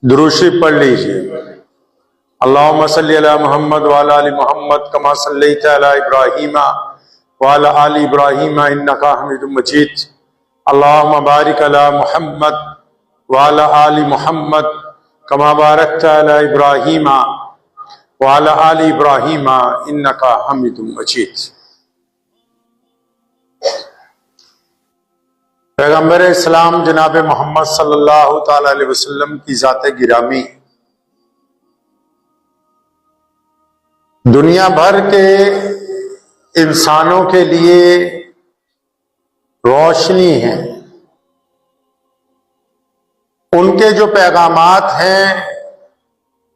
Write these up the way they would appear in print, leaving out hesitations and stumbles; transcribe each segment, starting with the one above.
दुरूद शरीफ पढ़ लीजिए। अल्लाहुम्मा सल्ली अला मुहम्मद व अला आलि मुहम्मद कमा सल्लैता अला इब्राहीम व अला आलि इब्राहीम इन्नका हमीदुम मजीद। अल्लाहुम्मा बारिक अला मुहम्मद व अला आलि मुहम्मद कमा बारकता अला इब्राहीम व अला आलि इब्राहीम इन्नका हमीदुम मजीद। पैगम्बर इस्लाम जनाब मोहम्मद सल्लल्लाहु ताला अलैहि वसल्लम की ज़ात गिरामी दुनिया भर के इंसानों के लिए रोशनी है। उनके जो पैगामात हैं,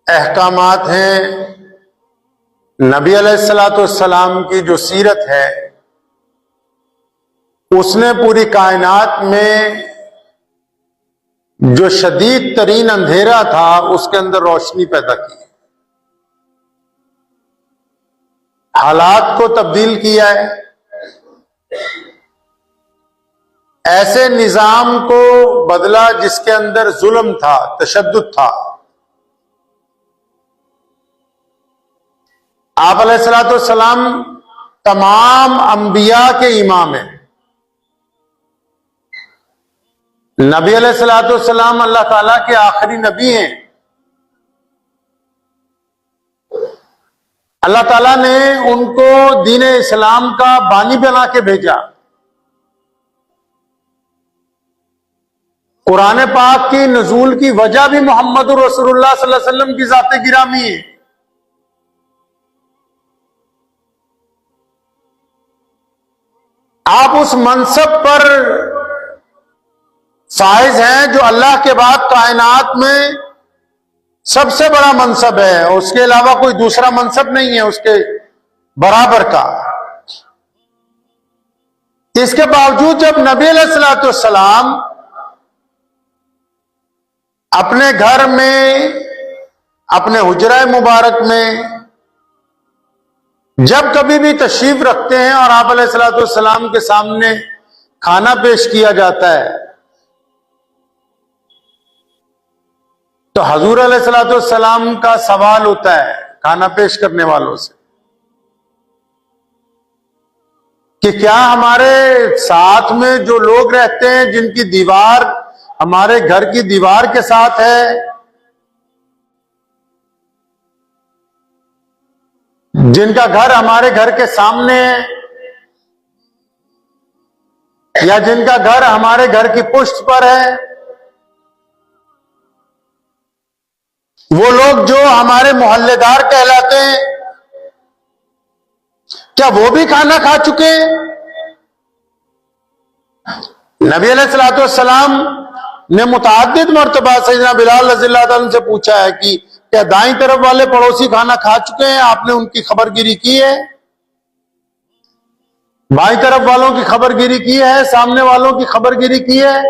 अहकामात हैं, नबी अलैहिस्सलाम की जो सीरत है, उसने पूरी कायनात में जो शदीद तरीन अंधेरा था उसके अंदर रोशनी पैदा की, हालात को तब्दील किया है, ऐसे निजाम को बदला जिसके अंदर जुल्म था, तशद्दुद था। आप अलैहिस्सलाम तमाम अंबिया के इमाम हैं। नबी अलैहिस्सलाम अल्लाह ताला के आखिरी नबी हैं। अल्लाह ताला ने उनको दीन इस्लाम का बानी बना के भेजा। कुरान पाक की नज़ूल की वजह भी मोहम्मद रसूलुल्लाह सल्लल्लाहु अलैहि वसल्लम की ज़ात गिरामी है। आप उस मनसब पर फाइज हैं जो अल्लाह के बाद कायनात में सबसे बड़ा मनसब है, और उसके अलावा कोई दूसरा मनसब नहीं है उसके बराबर का। इसके बावजूद जब नबी अलैहिस्सलाम अपने घर में, अपने हुजरा मुबारक में जब कभी भी तशरीफ रखते हैं और आप अलैहिस्सलाम के सामने खाना पेश किया जाता है, तो हजूर अलैहिस्सलाम का सवाल होता है खाना पेश करने वालों से कि क्या हमारे साथ में जो लोग रहते हैं, जिनकी दीवार हमारे घर की दीवार के साथ है, जिनका घर हमारे घर के सामने है, या जिनका घर हमारे घर की पुष्ट पर है, वो लोग जो हमारे मोहल्लेदार कहलाते हैं, क्या वो भी खाना खा चुके हैं? नबी अलैहिस्सलाम ने मुतअद्दिद मर्तबा सैयदना बिलाल रज़ियल्लाहु अन्हु से पूछा है कि क्या दाईं तरफ वाले पड़ोसी खाना खा चुके हैं? आपने उनकी खबरगिरी की है? बाईं तरफ वालों की खबरगिरी की है? सामने वालों की खबरगिरी की है?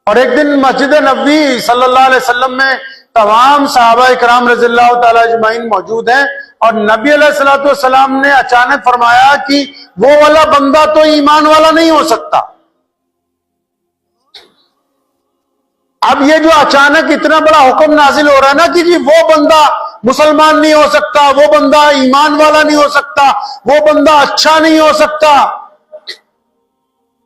और एक दिन मस्जिद नबवी सल्लल्लाहु अलैहि वसल्लम में तमाम सहाबा इकराम रज़ियल्लाहु ताला अजमईन मौजूद हैं, और नबी अलैहिस्सलाम ने अचानक फरमाया कि वो वाला बंदा तो ईमान वाला नहीं हो सकता। अब ये जो अचानक इतना बड़ा हुक्म नाजिल हो रहा है ना कि जी वो बंदा मुसलमान नहीं हो सकता, वो बंदा ईमान वाला नहीं हो सकता, वो बंदा अच्छा नहीं हो सकता।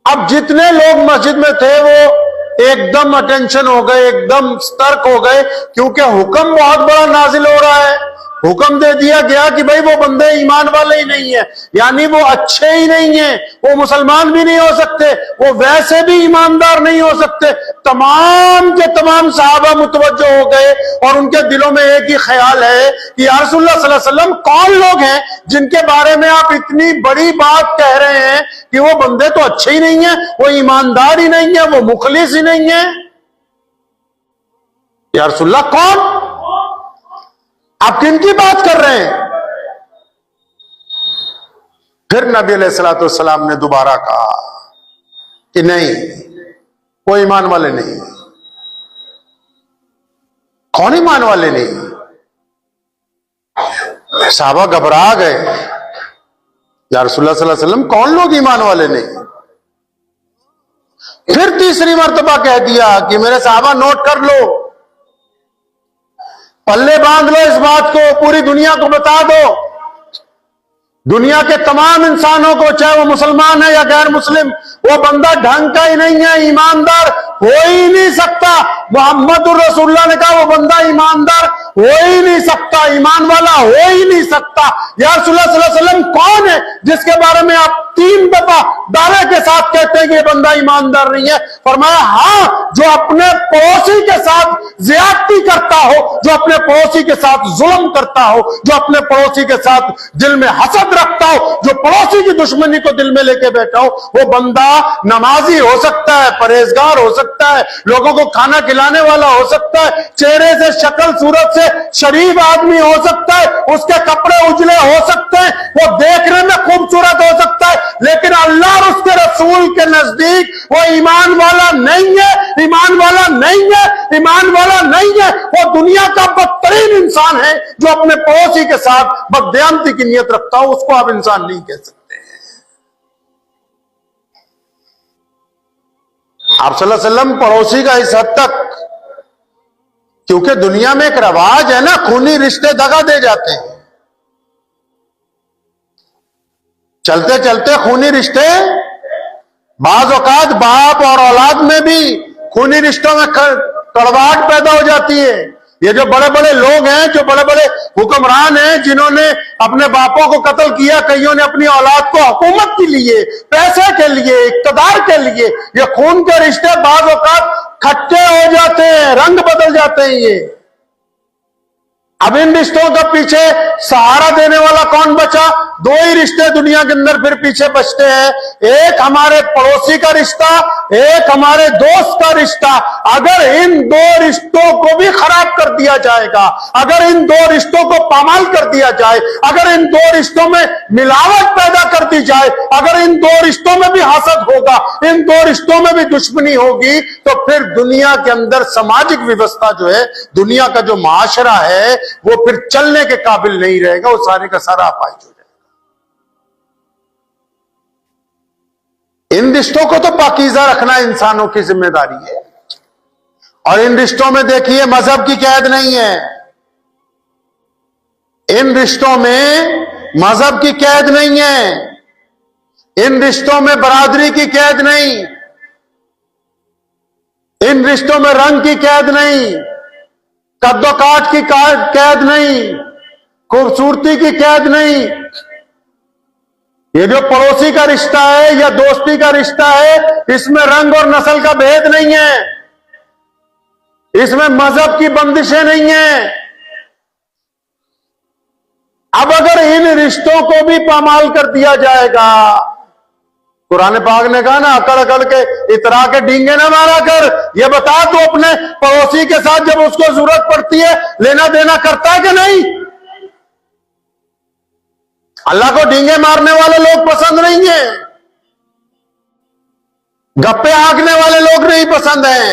अब जितने लोग मस्जिद में थे वो एकदम अटेंशन हो गए, एकदम सतर्क हो गए, क्योंकि हुक्म बहुत बड़ा नाजिल हो रहा है। हुक्म दे दिया गया कि भाई वो बंदे ईमान वाले ही नहीं है, यानी वो अच्छे ही नहीं है, वो मुसलमान भी नहीं हो सकते, वो वैसे भी ईमानदार नहीं हो सकते। तमाम के तमाम सहाबा मुतवज्जो हो गए, और उनके दिलों में एक ही ख्याल है कि या रसूलुल्लाह सल्लल्लाहु अलैहि वसल्लम कौन लोग हैं जिनके बारे में आप इतनी बड़ी बात कह रहे हैं कि वो बंदे तो अच्छे ही नहीं है, वो ईमानदार ही नहीं है, वो मुखलिस ही नहीं है। या रसूलुल्लाह कौन? आप किनकी बात कर रहे हैं? फिर नबी अलैहिस्सलाम ने दोबारा कहा कि नहीं, वो ईमान वाले नहीं। कौन ईमान वाले नहीं? साहबा घबरा गए, या रसूलुल्लाह सल्लल्लाहु अलैहि वसल्लम कौन लोग ईमान वाले नहीं? फिर तीसरी मर्तबा कह दिया कि मेरे साहबा नोट कर लो, पल्ले बांध लो इस बात को, पूरी दुनिया को बता दो, दुनिया के तमाम इंसानों को, चाहे वो मुसलमान है या गैर मुस्लिम, वो बंदा ढंग का ही नहीं है, ईमानदार हो ही नहीं सकता। मोहम्मदुर रसूलुल्लाह ने कहा वो बंदा ईमानदार हो ही नहीं सकता, ईमान वाला हो ही नहीं सकता। या रसूलुल्लाह सल्लल्लाहु अलैहि वसल्लम कौन है जिसके बारे में आप 3 दफा दावे के साथ कहते हैं कि ये बंदा ईमानदार नहीं है? फरमाया हाँ, जो अपने पड़ोसी के साथ ज्यादती करता हो, जो अपने पड़ोसी के साथ जुल्म करता हो, जो अपने पड़ोसी के साथ दिल में हसद रखता हो, जो पड़ोसी की दुश्मनी को दिल में लेके बैठा हो, वो बंदा नमाजी हो सकता है, परहेजगार हो सकता है, लोगों को खाना खिलाने वाला हो सकता है, चेहरे से, शक्ल सूरत से शरीफ आदमी हो सकता है, उसके कपड़े उजले हो सकते हैं, वो देखने में खूबसूरत हो सकता है, लेकिन अल्लाह और उसके रसूल के नजदीक वो ईमान वाला नहीं है, ईमान वाला नहीं है, ईमान वाला नहीं है। वो दुनिया का बदतरीन इंसान है जो अपने पड़ोसी के साथ बददयांती की नियत रखता हो, उसको आप इंसान नहीं कह सकते। आप सल्लल्लाहु अलैहि वसल्लम पड़ोसी का इस हद तक, क्योंकि दुनिया में एक रवाज है ना, खूनी रिश्ते दगा दे जाते हैं, चलते चलते खूनी रिश्ते, बाज औकात बाप और औलाद में भी खूनी रिश्तों में कड़वाहट पैदा हो जाती है। ये जो बड़े बड़े लोग हैं, जो बड़े बड़े हुक्मरान हैं, जिन्होंने अपने बापों को कत्ल किया, कईयों ने अपनी औलाद को हुकूमत के लिए, पैसे के लिए, इक्तदार के लिए, ये खून के रिश्ते बाज औकात खट्टे हो जाते हैं, रंग बदल जाते हैं। ये अब इन रिश्तों के पीछे सहारा देने वाला कौन बचा? 2 ही रिश्ते दुनिया के अंदर फिर पीछे बचते हैं, एक हमारे पड़ोसी का रिश्ता, एक हमारे दोस्त का रिश्ता। अगर इन 2 रिश्तों को भी खराब कर दिया जाएगा, अगर इन 2 रिश्तों को पामाल कर दिया जाए, अगर इन 2 रिश्तों में मिलावट पैदा कर दी जाए, अगर इन 2 रिश्तों में भी हसद होगा, इन 2 रिश्तों में भी दुश्मनी होगी, तो फिर दुनिया के अंदर सामाजिक व्यवस्था जो है, दुनिया का जो माशरा है, वो फिर चलने के काबिल नहीं रहेगा, वो सारे का सारा अपाहिज हो जाएगा। इन रिश्तों को तो पाकीज़ा रखना इंसानों की जिम्मेदारी है, और इन रिश्तों में देखिए मजहब की कैद नहीं है, इन रिश्तों में मजहब की कैद नहीं है, इन रिश्तों में बरादरी की कैद नहीं, इन रिश्तों में रंग की कैद नहीं, कद्दो काट की कैद नहीं, खूबसूरती की कैद नहीं। ये जो पड़ोसी का रिश्ता है या दोस्ती का रिश्ता है, इसमें रंग और नस्ल का भेद नहीं है, इसमें मजहब की बंदिशें नहीं है। अब अगर इन रिश्तों को भी पामाल कर दिया जाएगा, कुरान पाक ने कहा ना, अकड़ अकड़ के इतरा के डींगे ना मारा कर, ये बता तू अपने पड़ोसी के साथ जब उसको जरूरत पड़ती है लेना देना करता है कि नहीं? अल्लाह को डींगे मारने वाले लोग पसंद नहीं है, गप्पे हाँकने वाले लोग नहीं पसंद हैं।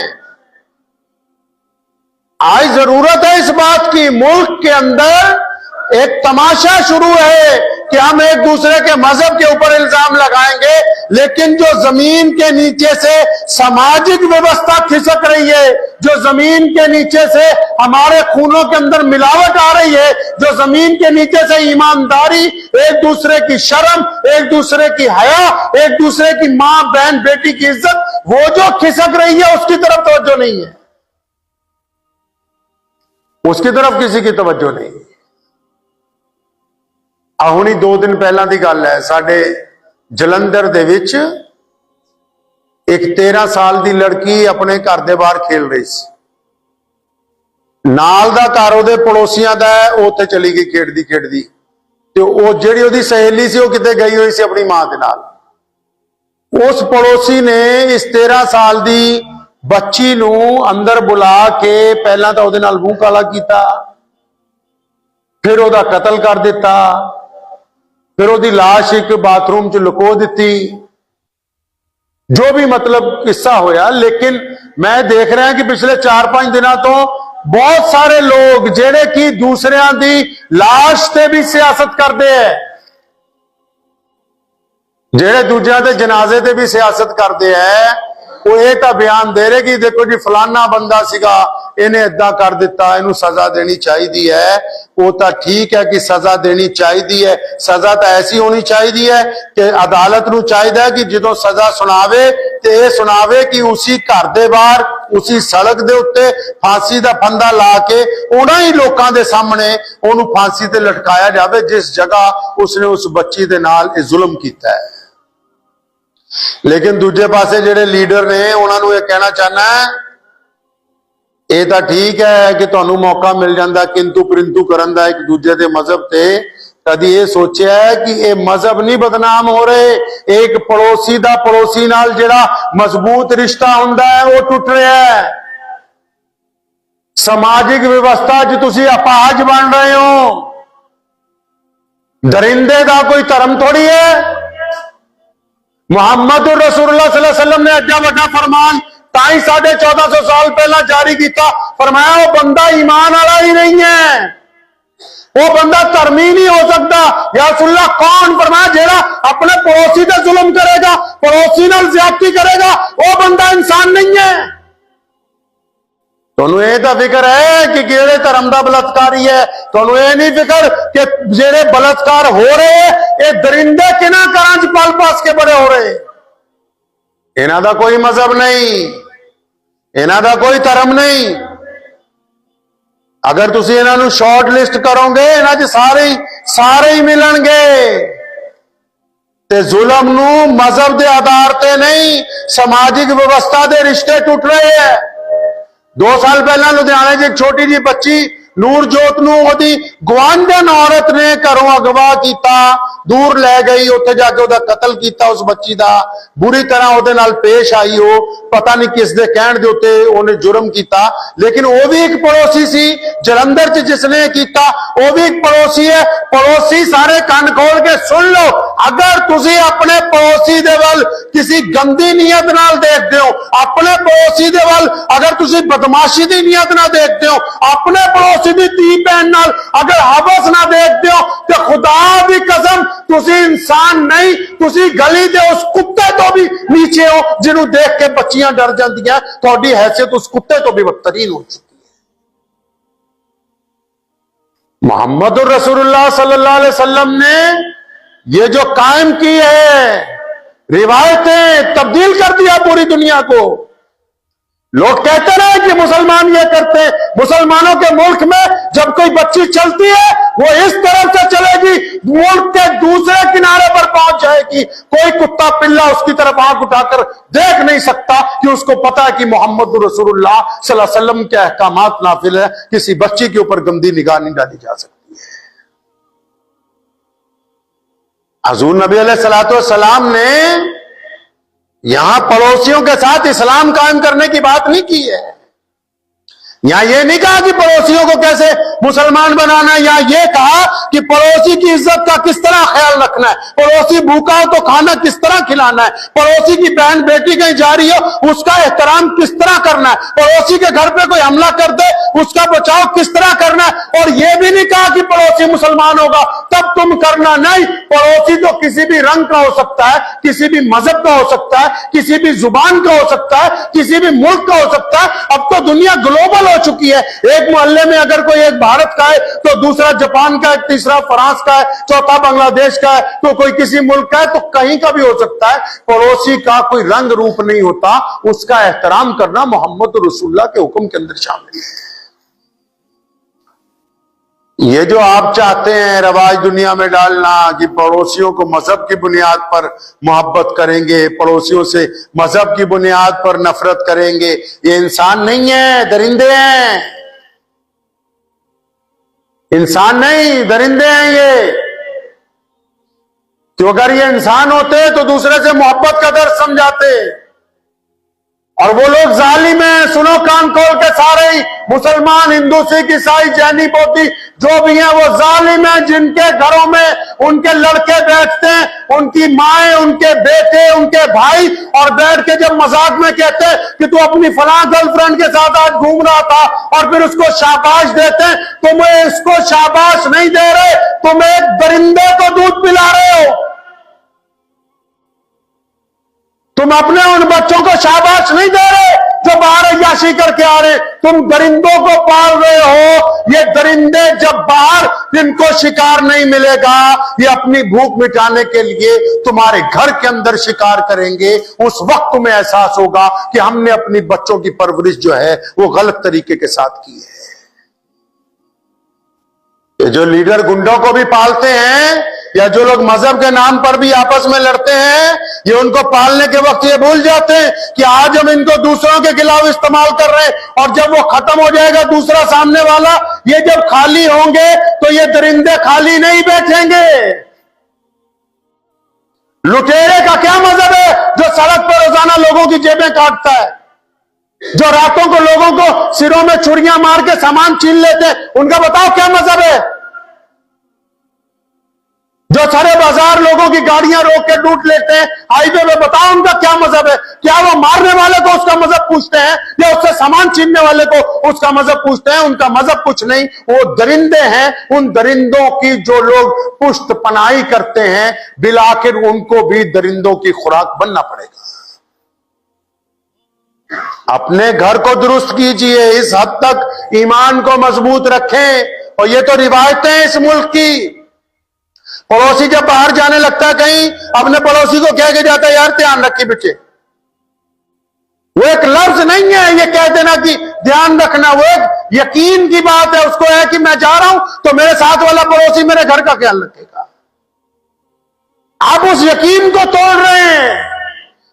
आज जरूरत है इस बात की, मुल्क के अंदर एक तमाशा शुरू है कि हम एक दूसरे के मजहब के ऊपर इल्जाम लगाएंगे, लेकिन जो जमीन के नीचे से सामाजिक व्यवस्था खिसक रही है, जो जमीन के नीचे से हमारे खूनों के अंदर मिलावट आ रही है, जो जमीन के नीचे से ईमानदारी, एक दूसरे की शर्म, एक दूसरे की हया, एक दूसरे की मां बहन बेटी की इज्जत, वो जो खिसक रही है उसकी तरफ तवज्जो नहीं है, उसकी तरफ किसी की तवज्जो नहीं। हुणी 2 दिन पहला की गल है, साडे जलंधर दे विच एक 13 साल की लड़की अपने घर के बाहर खेल रही सी, नाल दा घर उहदे पड़ोसियां दा है, वो उत्थे चली गई खेडदी खेडदी, ते वो जिहड़ी उहदी सहेली सी वो किते गई हुई सी अपनी मां दे नाल। उस पड़ोसी ने इस 13 साल की बच्ची नू अंदर बुला के पहला तो उहदे नाल मूंह काला कीता, फिर उहदा कतल कर दिता, फिर उहदी लाश एक बाथरूम च लुको दी, जो भी मतलब किस्सा होया। लेकिन मैं देख रहा कि पिछले 4-5 दिनों तो बहुत सारे लोग जेड़े कि दूसरियां दी लाश से भी सियासत करते हैं, जेड़े दूसरियां दे जनाजे ते भी सियासत करते हैं, वो ये तो बयान दे रहे कि देखो जी फलाना बंदा सीगा, इन्हें इदा कर दिता, इनू सजा देनी चाहिए है। वो तो ठीक है कि सजा देनी चाहिए है, सजा तो ऐसी होनी चाहिए है कि अदालत नू चाहिए कि जो सजा सुनावे तो यह सुनावे कि उसी घर दे बाहर, उसी सड़क दे उत्ते फांसी का फंदा ला के उन्हां ही लोगों के सामने उन्होंने फांसी ते लटकाया जाए जिस जगह उसने उस बच्ची दे नाल जुल्म किया है। लेकिन दूजे पासे जेडे लीडर ने उन्होंने यह कहना चाहना है, ये तो ठीक है कि तुहानू मौका मिल जाता किंतु परिंतु करन दा एक दूजे के मजहब से, कभी ये सोचा है कि ये मजहब नहीं बदनाम हो रहे, एक पड़ोसी का पड़ोसी नाल जेड़ा मजबूत रिश्ता हुंदा है वो टुट रहा है। समाजिक व्यवस्था च तुसी अपाहज बन रहे हो। दरिंदे का कोई धर्म थोड़ी है। मुहम्मद रसूलुल्लाह सल्लल्लाहु अलैहि वसल्लम ने एडा बड़ा फरमान ताई 1450 साल पहला जारी किया, फरमाया वो बंदा ईमान वाला ही नहीं है, वो बंदा धर्मी नहीं हो सकता। या रसूलुल्लाह कौन? फरमाया जेड़ा अपने पड़ोसी पे जुल्म करेगा, पड़ोसी नाल ज्यादती करेगा, वो बंदा इंसान नहीं है। तुहानू ये तो फिक्र है कि किहड़े धर्म का बलात्कारी है, तुहानू ये नहीं फिक्र कि जेड़े बलात्कार हो रहे ये दरिंदे किन्हां घरां च पल पास के बड़े हो रहे। इन्हां दा कोई मजहब नहीं, इन्हां दा कोई धर्म नहीं। अगर तुसी इन्हां नू शॉर्ट लिस्ट करोगे इन्हां च सारे ही मिलणगे। ते जुल्म नू मजहब के आधार ते नहीं, समाजिक व्यवस्था के रिश्ते टुट रहे हैं। 2 साल पहला लुधियाने च एक छोटी जी बच्ची नूरजोत नू ओदी गुआंढन औरत ने घरों अगवा किया, दूर लै गई, उत्थे जाके ओदा कतल किया। उस बच्ची का बुरी तरह ओदे नाल पेश आई, हो पता नहीं किस दे कहण दे उत्ते ओने जुर्म किया। लेकिन वो भी एक पड़ोसी सी जलंधर च जिसने किया, वो भी एक पड़ोसी है। पड़ोसी सारे कान खोल के सुन लो, अगर तुसी अपने पड़ोसी दे वल किसी गंदी नीयत नाल देखते हो, अपने पड़ोसी दे वल अगर तुसी बदमाशी की नीयत ना देखते हो, अपने पड़ोसी दी धी भैन नाल अगर हवस ना देखते हो, तो खुदा दी कसम तुसी इंसान नहीं, तुसी गली दे उस कुत्ते तो भी नीचे हो जिन्हों देख के बच्चियां डर जांदियां। तुहाडी हैसियत उस कुत्ते तो भी बदतरीन हो चुकी है। मोहम्मद रसूलुल्लाह सल्लल्लाहु अलैहि वसल्लम ने ये जो कायम की है, रिवायतें तब्दील कर दिया पूरी दुनिया को। लोग कहते रहे कि मुसलमान ये करते हैं, मुसलमानों के मुल्क में जब कोई बच्ची चलती है वो इस तरफ से चलेगी, मुल्क के दूसरे किनारे पर पहुंच जाएगी। कोई कुत्ता पिल्ला उसकी तरफ आंख उठाकर देख नहीं सकता कि उसको पता है कि मोहम्मद रसूलुल्लाह सल्लल्लाहु अलैहि वसल्लम के अहकामात नाफिल है। किसी बच्ची के ऊपर गंदी निगाह नहीं डाली जा सकती है। हजूर नबी अलैहिस्सलातु वस्सलाम ने यहां पड़ोसियों के साथ इस्लाम कायम करने की बात नहीं की है। यहां यह नहीं कहा कि पड़ोसियों को कैसे मुसलमान बनाना है, यहां यह कहा कि पड़ोसी की इज्जत का किस तरह ख्याल रखना है, पड़ोसी भूखा हो तो खाना किस तरह खिलाना है, पड़ोसी की बहन बेटी कहीं जा रही हो उसका एहतराम किस तरह करना है, पड़ोसी के घर पे कोई हमला कर दे उसका बचाव किस तरह करना है। और यह भी नहीं कहा कि पड़ोसी मुसलमान होगा तब तुम करना, नहीं, पड़ोसी तो किसी भी रंग का हो सकता है, किसी भी मजहब का हो सकता है, किसी भी जुबान का हो सकता है, किसी भी मुल्क का हो सकता है। अब तो दुनिया ग्लोबल हो चुकी है। एक मोहल्ले में अगर कोई एक भारत का है तो दूसरा जापान का है, तीसरा फ्रांस का है, चौथा बांग्लादेश का है, तो कोई किसी मुल्क का है, तो कहीं का भी हो सकता है। पड़ोसी का कोई रंग रूप नहीं होता, उसका एहतराम करना मोहम्मद रसूलुल्लाह के हुक्म के अंदर शामिल है। ये जो आप चाहते हैं रवाज दुनिया में डालना कि पड़ोसियों को मजहब की बुनियाद पर मोहब्बत करेंगे, पड़ोसियों से मजहब की बुनियाद पर नफरत करेंगे, ये इंसान नहीं है, दरिंदे हैं। इंसान नहीं, दरिंदे हैं ये। तो अगर ये इंसान होते तो दूसरे से मोहब्बत का दर्द समझाते। और वो लोग जालिम हैं, सुनो कान खोल के सारे ही, मुसलमान, हिंदू, सिख, ईसाई, जैनी, बौद्धी जो भी हैं वो जालिम हैं, जिनके घरों में उनके लड़के बैठते हैं, उनकी माएं, उनके बेटे, उनके भाई, और बैठ के जब मजाक में कहते हैं कि तू अपनी फलां गर्लफ्रेंड के साथ आज घूम रहा था, और फिर उसको शाबाश देते हैं। तुम इसको शाबाश नहीं दे रहे, तुम एक दरिंदे को दूध पिला रहे हो। तुम अपने उन बच्चों को शाबाश नहीं दे रहे जो बाहर अय्याशी करके आ रहे, तुम दरिंदों को पाल रहे हो। ये दरिंदे जब बाहर इनको शिकार नहीं मिलेगा, ये अपनी भूख मिटाने के लिए तुम्हारे घर के अंदर शिकार करेंगे। उस वक्त तुम्हें एहसास होगा कि हमने अपनी बच्चों की परवरिश जो है वो गलत तरीके के साथ की है। ये जो लीडर गुंडों को भी पालते हैं या जो लोग मजहब के नाम पर भी आपस में लड़ते हैं, ये उनको पालने के वक्त ये भूल जाते हैं कि आज हम इनको दूसरों के खिलाफ इस्तेमाल कर रहे हैं, और जब वो खत्म हो जाएगा दूसरा सामने वाला, ये जब खाली होंगे तो ये दरिंदे खाली नहीं बैठेंगे। लुटेरे का क्या मजहब है जो सड़क पर रोजाना लोगों की जेबें काटता है, जो रातों को लोगों को सिरों में छुरियां मार के सामान छीन लेते हैं, उनका बताओ क्या मजहब है? जो सारे बाजार लोगों की गाड़ियां रोक के लूट लेते हैं हाईवे में, बताओ उनका क्या मजहब है? क्या वो मारने वाले को उसका मजहब पूछते हैं या उससे सामान छीनने वाले को उसका मजहब पूछते हैं? उनका मजहब कुछ नहीं, वो दरिंदे हैं। उन दरिंदों की जो लोग पुष्ट पनाही करते हैं, बिलाखिर उनको भी दरिंदों की खुराक बनना पड़ेगा। अपने घर को दुरुस्त कीजिए, इस हद तक ईमान को मजबूत रखें। और ये तो रिवायतें हैं इस मुल्क की। पड़ोसी जब बाहर जाने लगता है कहीं, अपने पड़ोसी को कह के जाता है यार ध्यान रखिए बच्चे। वो एक लफ्ज नहीं है ये कह देना कि ध्यान रखना, वो एक यकीन की बात है। उसको है कि मैं जा रहा हूं तो मेरे साथ वाला पड़ोसी मेरे घर का ख्याल रखेगा। आप उस यकीन को तोड़ रहे हैं।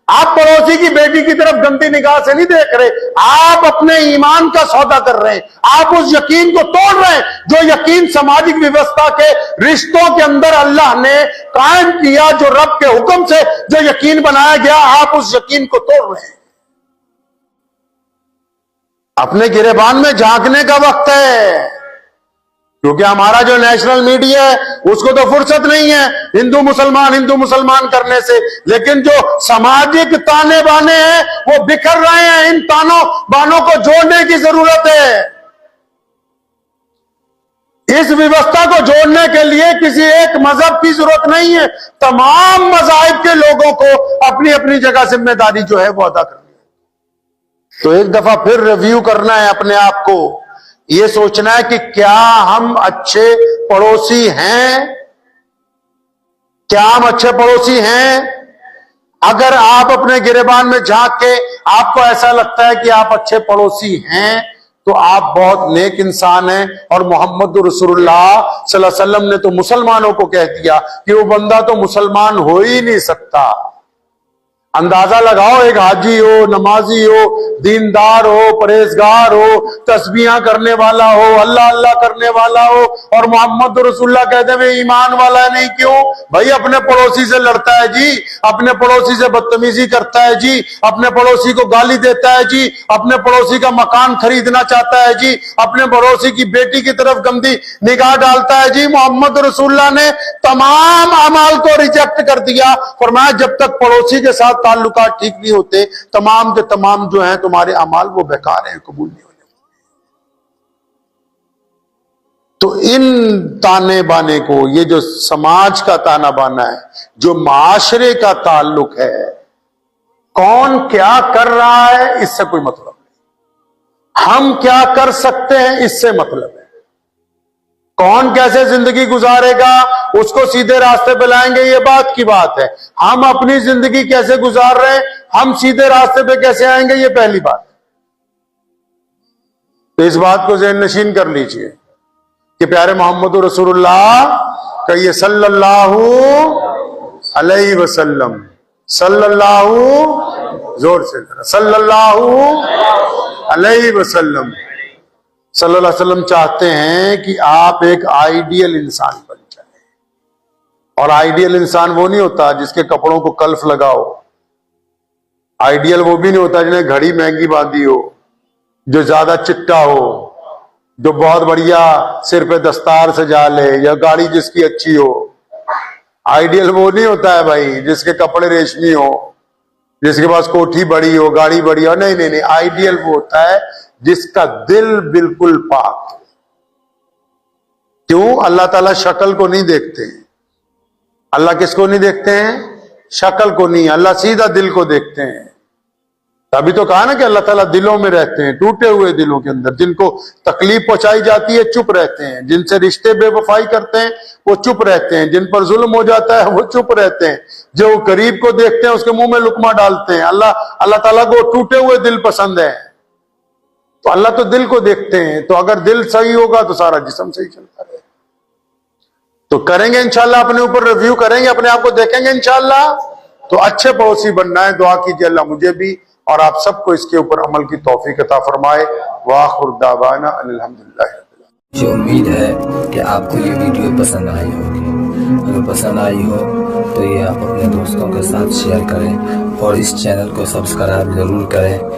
आप पड़ोसी की बेटी की तरफ गंदी निगाह से नहीं देख रहे, आप अपने ईमान का सौदा कर रहे हैं। आप उस यकीन को तोड़ रहे हैं जो यकीन सामाजिक व्यवस्था के रिश्तों के अंदर अल्लाह ने कायम किया, जो रब के हुक्म से जो यकीन बनाया गया, आप उस यकीन को तोड़ रहे हैं। अपने गिरेबान में झांकने का वक्त है, क्योंकि हमारा जो नेशनल मीडिया है उसको तो फुर्सत नहीं है हिंदू मुसलमान करने से, लेकिन जो सामाजिक ताने बाने हैं वो बिखर रहे हैं। इन तानों बानों को जोड़ने की जरूरत है। इस व्यवस्था को जोड़ने के लिए किसी एक मजहब की जरूरत नहीं है, तमाम मजाहिब के लोगों को अपनी अपनी जगह जिम्मेदारी जो है वो अदा करनी है। तो एक दफा फिर रिव्यू करना है अपने आप को, ये सोचना है कि क्या हम अच्छे पड़ोसी हैं, क्या हम अच्छे पड़ोसी हैं। अगर आप अपने गिरेबान में झांक के आपको ऐसा लगता है कि आप अच्छे पड़ोसी हैं, तो आप बहुत नेक इंसान हैं। और मोहम्मद रसूलुल्लाह सल्लल्लाहु अलैहि वसल्लम ने तो मुसलमानों को कह दिया कि वो बंदा तो मुसलमान हो ही नहीं सकता। अंदाजा लगाओ, एक हाजी हो, नमाजी हो, दीनदार हो, परहेजगार हो, तस्बीहां करने वाला हो, अल्लाह अल्लाह करने वाला हो, और मोहम्मद रसूलुल्लाह कहते हैं ईमान वाला है नहीं। क्यों भाई? अपने पड़ोसी से लड़ता है जी, अपने पड़ोसी से बदतमीजी करता है जी, अपने पड़ोसी को गाली देता है जी, अपने पड़ोसी का मकान खरीदना चाहता है जी, अपने पड़ोसी की बेटी की तरफ गंदी निगाह डालता है जी। मोहम्मद रसूलुल्लाह ने तमाम अमाल को रिजेक्ट कर दिया, फरमाया जब तक पड़ोसी के साथ ताल्लुकात ठीक नहीं होते, तमाम के तमाम जो हैं तुम्हारे अमाल वो बेकार हैं, कबूल नहीं होने। तो इन ताने बाने को, ये जो समाज का ताना बाना है, जो माशरे का ताल्लुक है, कौन क्या कर रहा है इससे कोई मतलब नहीं, हम क्या कर सकते हैं इससे मतलब है। कौन कैसे जिंदगी गुजारेगा उसको सीधे रास्ते पे लाएंगे, ये बात की बात है। हम अपनी जिंदगी कैसे गुजार रहे हैं, हम सीधे रास्ते पे कैसे आएंगे, ये पहली बात। तो इस बात को ज़हन नशीन कर लीजिए कि प्यारे मोहम्मद रसूलुल्लाह कहिए सल्लल्लाहु अलैहि वसल्लम, सल्लल्लाहु, जोर से सल्लल्लाहु अलैहि वसल्लम, सल्लल्लाहु अलैहि वसल्लम चाहते हैं कि आप एक आइडियल इंसान बन जाए। और आइडियल इंसान वो नहीं होता जिसके कपड़ों को कल्फ लगाओ, आइडियल वो भी नहीं होता जिन्हें घड़ी महंगी बांधी हो, जो ज्यादा चिट्टा हो, जो बहुत बढ़िया सिर पे दस्तार सजा ले, या गाड़ी जिसकी अच्छी हो। आइडियल वो नहीं होता है भाई जिसके कपड़े रेशमी हो, जिसके पास कोठी बड़ी हो, गाड़ी बड़ी हो। नहीं नहीं नहीं, आइडियल वो होता है जिसका दिल बिल्कुल पाक। क्यों? अल्लाह ताला शक्ल को नहीं देखते हैं। अल्लाह किसको नहीं देखते हैं? शक्ल को नहीं, अल्लाह सीधा दिल को देखते हैं। तभी तो कहा ना कि अल्लाह ताला दिलों में रहते हैं, टूटे हुए दिलों के अंदर। जिनको तकलीफ पहुंचाई जाती है चुप रहते हैं, जिनसे रिश्ते बेवफाई करते हैं वो चुप रहते हैं, जिन पर जुल्म हो जाता है वो चुप रहते हैं, जो गरीब को देखते हैं उसके मुंह में लुकमा डालते हैं। अल्लाह ताला को टूटे हुए दिल पसंद है। तो अल्लाह तो दिल को देखते हैं। तो अगर दिल सही होगा तो सारा जिस्म सही चलता है। तो करेंगे इंशाल्लाह, अपने ऊपर रिव्यू करेंगे, अपने आप को देखेंगे इंशाल्लाह। तो अच्छे पड़ोसी बनना है। दुआ कीजिए अल्लाह मुझे भी और आप सबको इसके ऊपर अमल की तौफीक अता फरमाए। वाखिर दावाना अल्हम्दुलिल्लाह। मुझे उम्मीद है कि आपको ये वीडियो पसंद आई होगी। अगर पसंद आई हो तो ये आप अपने दोस्तों के साथ शेयर करें और इस चैनल को सब्सक्राइब जरूर करें।